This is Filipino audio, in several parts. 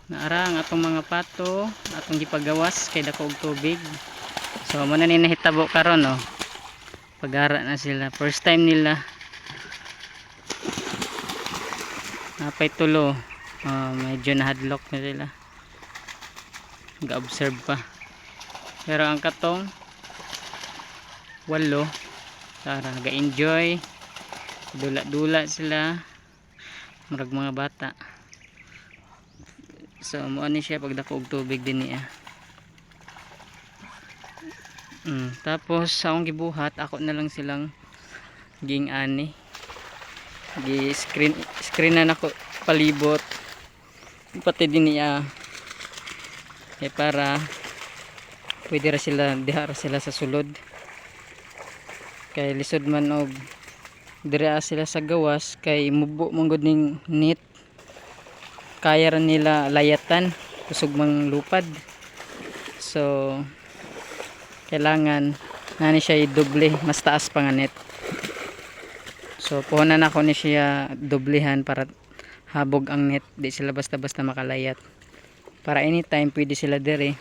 naara ang atong mga pato atong gipagawas kay dako og tubig. So muna ni nahitabo karon no. Pagara na sila, first time nila. Napay tulo. Medyo nahadlok na sila. Ga-observe pa. Pero ang katong walo, tara ga-enjoy. Dula-dula sila. Murag mga bata. So mo ani siya pag dako og tubig din niya. Tapos sa akong gibuhat, ako na lang silang ging ani. Screenan ako palibot. Pati din niya. Eh para pwede ra sila diha ra sila sa sulod. Kay lisod man og dira sila sa gawas kay mubo man gud ning net. Kaya ra nila layatan kusog mang lupad. So kailangan nani siya i-doble, mas taas pa nga net. So puhunan ako ni siya doblehan para habog ang net, di sila basta-basta makalayat. Para anytime pwede sila dire.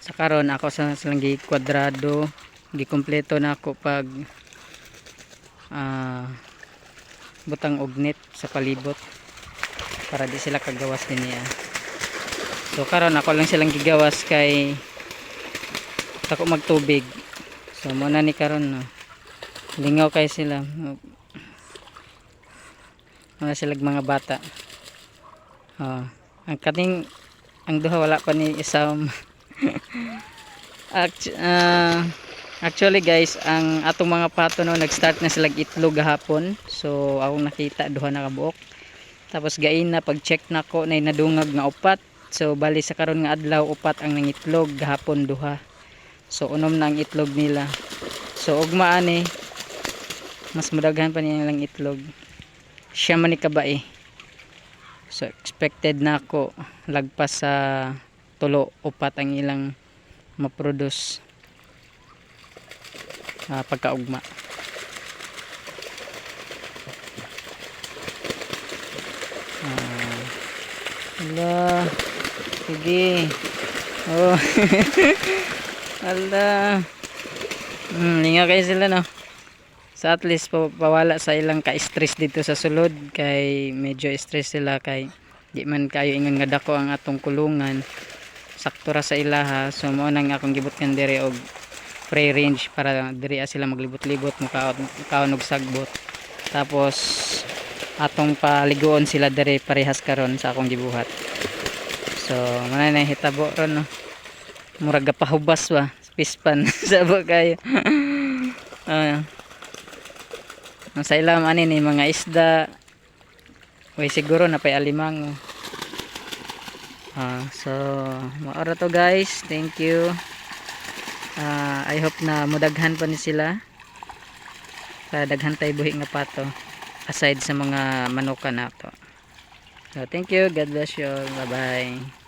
Sa karon ako sa silang gi-kwadrado, gi-kompleto na ako pag butang og net sa palibot para di sila kagawas din niya. So karon ako lang silang gigawas kay tako magtubig. So muna ni karon no. Lingaw kay sila. Mga silag mga bata. Ang kating ang duha wala pa ni isam. Actually guys, ang atong mga pato no nag-start na sila itlog gahapon. So akong nakita duha na kabuok. Tapos gain na pag-check nako na nadungag nga upat. So bali sa karon nga adlaw upat ang nangitlog, gahapon duha. So unom na ang itlog nila. So ugma ani mas madaghan pa niya lang itlog. Siya man ni kabae. So expected na ako lagpas sa tulo upat ang ilang maproduce pagkaugma. Ala, sige. Oh. Ala. Linga kayo sila no. So at least pawala sa ilang ka-stress dito sa sulod kay medyo stress sila kay di man kayo ingon nga dako ang atong kulungan. Sakto ra sa ilaha. So mao nang akong gibutkan dire og free range para diri sila maglibot-libot mukaon og sagbot. Tapos atong paliguon sila dire parehas karon sa akong gibuhat. So manay na hitabo ron no. Murag gapahubas ba pispan sabo kayo. Sa ilam ani ni mga isda. Way siguro na pay alimango. So maora to guys. Thank you. I hope na mudaghan pa ni sila. Daghan tay buhi nga pato aside sa mga manukan nato. So thank you. God bless you all. Bye bye.